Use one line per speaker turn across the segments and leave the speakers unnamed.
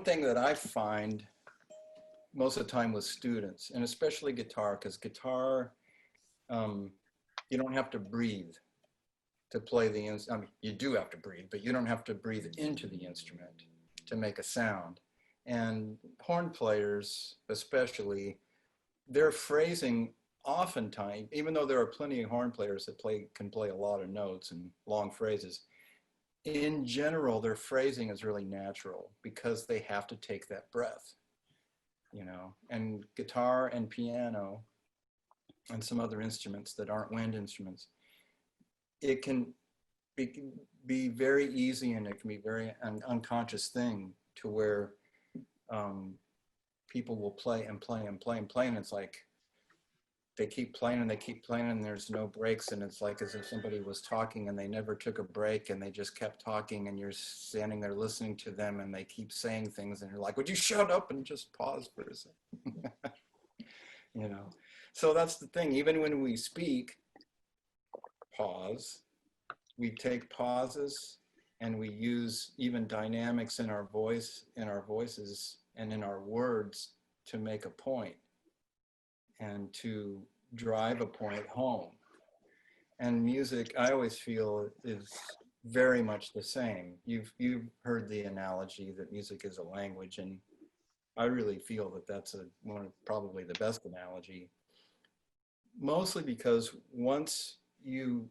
thing that I find most of the time with students, and especially guitar, because guitar, um, you don't have to breathe to play the instrument. I mean, you do have to breathe, but you don't have to breathe into the instrument to make a sound. And horn players, especially, their phrasing oftentimes, even though there are plenty of horn players that can play a lot of notes and long phrases, in general, their phrasing is really natural because they have to take that breath, you know. And guitar and piano and some other instruments that aren't wind instruments, it can be very easy, and it can be very unconscious thing to where um, people will play and play and play and play, and it's like they keep playing and they keep playing and there's no breaks, and it's like as if somebody was talking and they never took a break and they just kept talking, and you're standing there listening to them and they keep saying things and you're like, would you shut up and just pause for a second? You know, so that's the thing. Even when we speak, pause, we take pauses, and we use even dynamics in our voice, in our voices and in our words to make a point and to drive a point home. And music, I always feel, is very much the same. You've heard the analogy that music is a language, and I really feel that that's probably the best analogy. Mostly because once you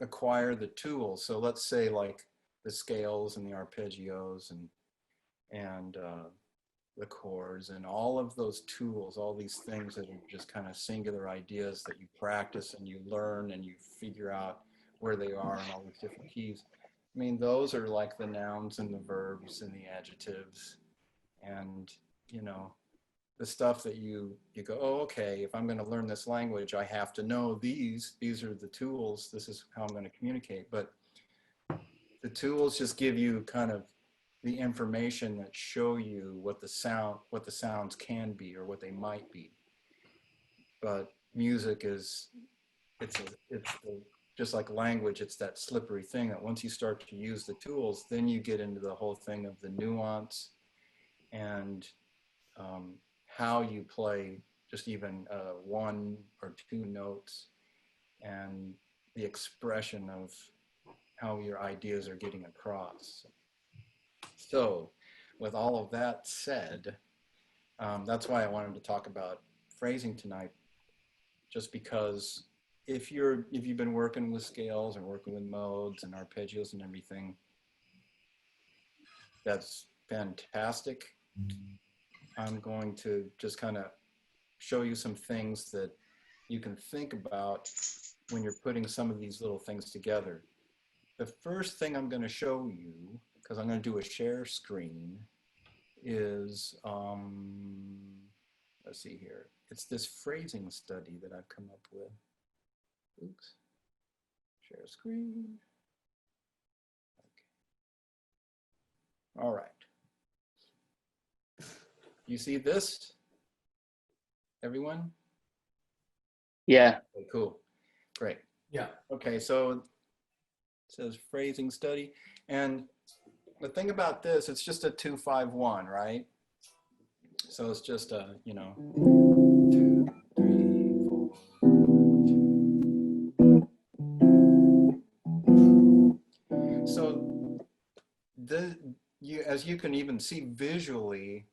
acquire the tools, so let's say like the scales and the arpeggios and the chords and all of those tools, all these things that are just kind of singular ideas that you practice and you learn and you figure out where they are in all these different keys. I mean, those are like the nouns and the verbs and the adjectives, and you know, the stuff that you go, oh, okay, if I'm going to learn this language, I have to know these are the tools, this is how I'm going to communicate. But the tools just give you kind of the information that show you what the sounds can be or what they might be. But music is, it's just like language, it's that slippery thing that once you start to use the tools, then you get into the whole thing of the nuance and how you play just even one or two notes, and the expression of how your ideas are getting across. So with all of that said, that's why I wanted to talk about phrasing tonight, just because if you've been working with scales or working with modes and arpeggios and everything, that's fantastic. I'm going to just kind of show you some things that you can think about when you're putting some of these little things together. The first thing I'm going to show you, because I'm going to do a share screen, is, let's see here. It's this phrasing study that I've come up with. Oops. Share screen. Okay. All right. You see this, everyone?
Yeah.
Okay, cool. Great.
Yeah.
Okay, so it says phrasing study. And the thing about this, it's just a 2-5-1, right? So it's just a, you know, 2, 3, 4. So as you can even see visually,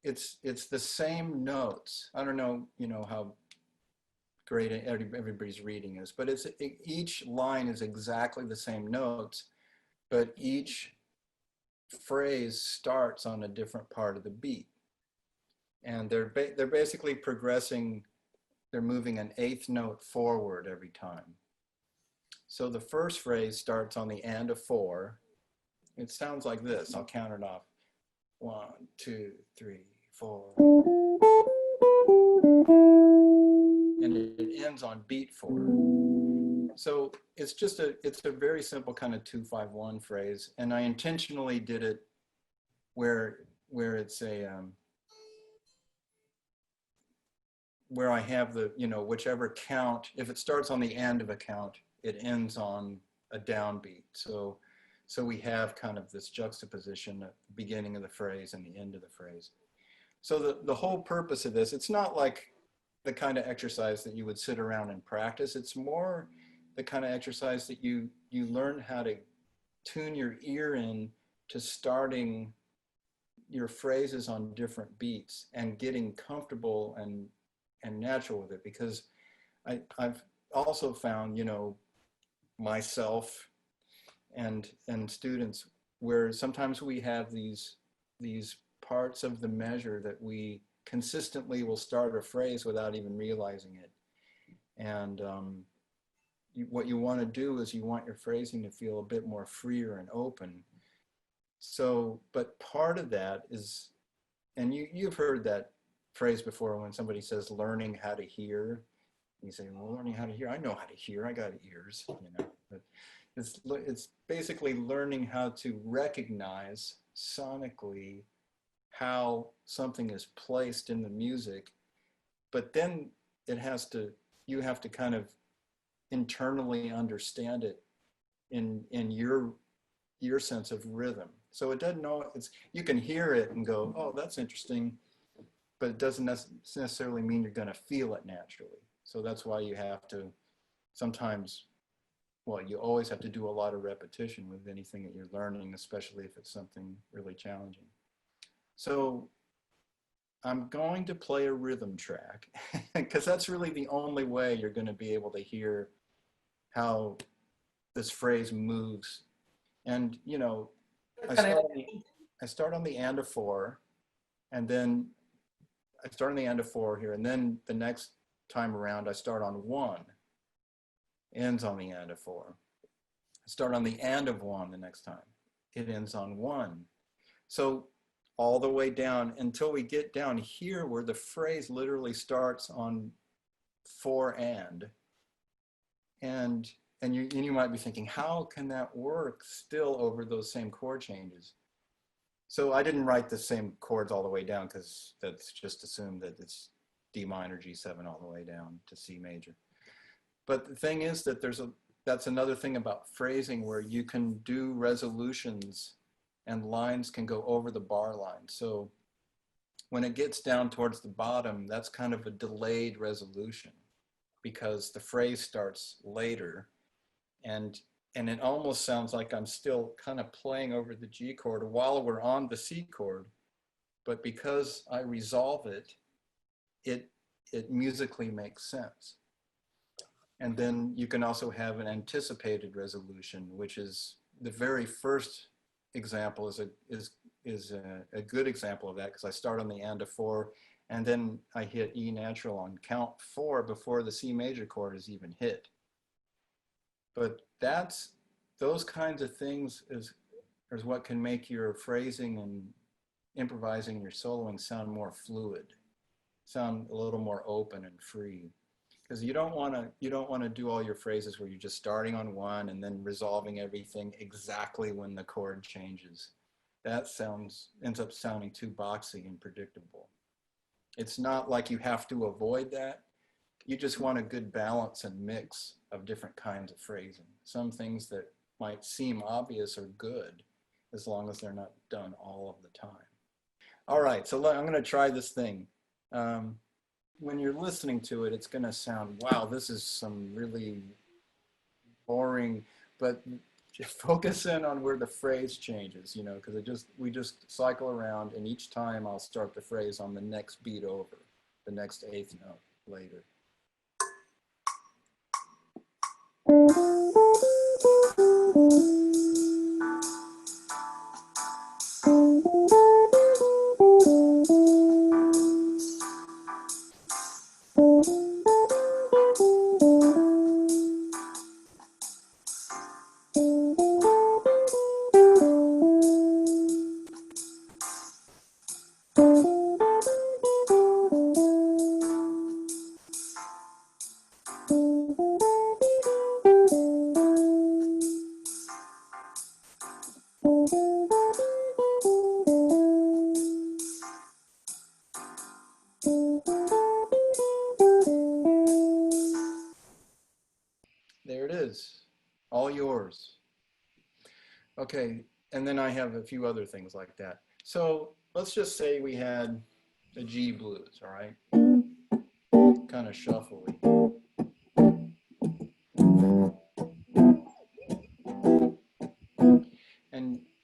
it's the same notes. I don't know, you know, how great everybody's reading is, but each line is exactly the same notes, but each phrase starts on a different part of the beat, and they're basically progressing. They're moving an eighth note forward every time. So the first phrase starts on the and of 4. It sounds like this. I'll count it off. 1, 2, 3, 4. And it ends on beat 4. So it's a very simple kind of 2-5-1 phrase. And I intentionally did it where it's a, where I have the, you know, whichever count, if it starts on the end of a count, it ends on a downbeat. So So we have kind of this juxtaposition at the beginning of the phrase and the end of the phrase. So the whole purpose of this, it's not like the kind of exercise that you would sit around and practice. It's more the kind of exercise that you learn how to tune your ear in to starting your phrases on different beats and getting comfortable and natural with it. Because I've also found, you know, myself and students where sometimes we have these parts of the measure that we consistently will start a phrase without even realizing it. And what you want to do is you want your phrasing to feel a bit more freer and open. So, but part of that is, and you've heard that phrase before when somebody says learning how to hear. You say, well, learning how to hear, I know how to hear, I got ears, you know. But it's basically learning how to recognize sonically how something is placed in the music, but then you have to kind of internally understand it in your sense of rhythm. So it doesn't know, you can hear it and go, oh, that's interesting, but it doesn't necessarily mean you're going to feel it naturally. So that's why you have to sometimes, well, you always have to do a lot of repetition with anything that you're learning, especially if it's something really challenging. So I'm going to play a rhythm track because that's really the only way you're going to be able to hear how this phrase moves. And, you know, I start on the and of 4, and then I start on the and of 4 here, and then the next time around I start on 1, ends on the and of 4. I start on the and of 1 the next time, it ends on 1. So all the way down until we get down here where the phrase literally starts on 4 and you might be thinking, how can that work still over those same chord changes? So I didn't write the same chords all the way down because that's just assumed that it's D minor, G7 all the way down to C major. But the thing is that that's another thing about phrasing where you can do resolutions and lines can go over the bar line. So when it gets down towards the bottom, that's kind of a delayed resolution because the phrase starts later, and it almost sounds like I'm still kind of playing over the G chord while we're on the C chord, but because I resolve it, it musically makes sense. And then you can also have an anticipated resolution, which is the very first example is a good example of that because I start on the and of 4 and then I hit E natural on count 4 before the C major chord is even hit. But those kinds of things is what can make your phrasing and improvising your soloing sound more fluid, sound a little more open and free. Because you don't want to do all your phrases where you're just starting on 1 and then resolving everything exactly when the chord changes. That ends up sounding too boxy and predictable. It's not like you have to avoid that. You just want a good balance and mix of different kinds of phrasing. Some things that might seem obvious are good as long as they're not done all of the time. All right, so I'm going to try this thing. When you're listening to it, it's going to sound, wow, this is some really boring, but focus in on where the phrase changes, you know, because we just cycle around, and each time I'll start the phrase on the next beat over, the next 8th note later. There it is, all yours. Okay, and then I have a few other things like that. So let's just say we had the G blues, all right? Kind of shuffly.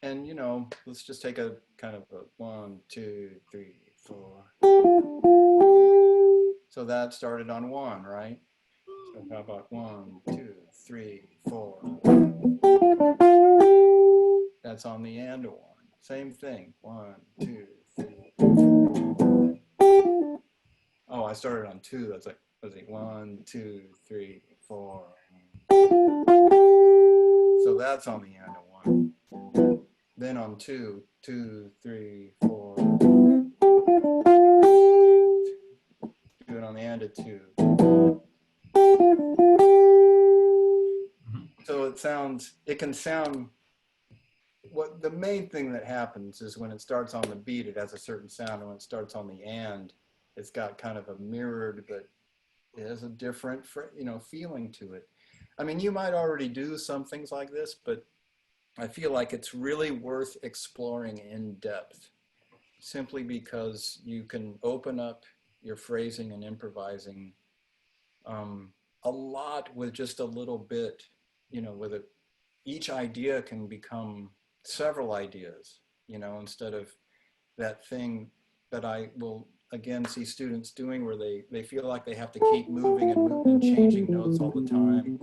And you know, let's just take a kind of a 1, 2, 3, 4. So that started on 1, right? So how about 1, 2, 3, 4? That's on the and 1. Same thing. 1, 2, 3. Oh, I started on 2. That's like, let's see, 1, 2, 3, 4. So that's on the and 1. Then on 2, 2, 3, 4. Do it on the end of 2. So it can sound, what the main thing that happens is when it starts on the beat, it has a certain sound, and when it starts on the and, it's got kind of a mirrored, but it has a different, feeling to it. I mean, you might already do some things like this, but I feel like it's really worth exploring in depth, simply because you can open up your phrasing and improvising a lot with just a little bit, with it. Each idea can become several ideas, instead of that thing that I will again see students doing where they feel like they have to keep moving and changing notes all the time,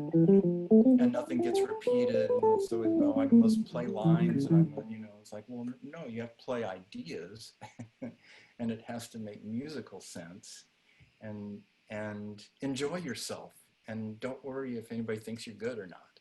and nothing gets repeated, and it's always, oh, I must play lines, and it's like, well, no, you have to play ideas. And it has to make musical sense, and enjoy yourself, and don't worry if anybody thinks you're good or not.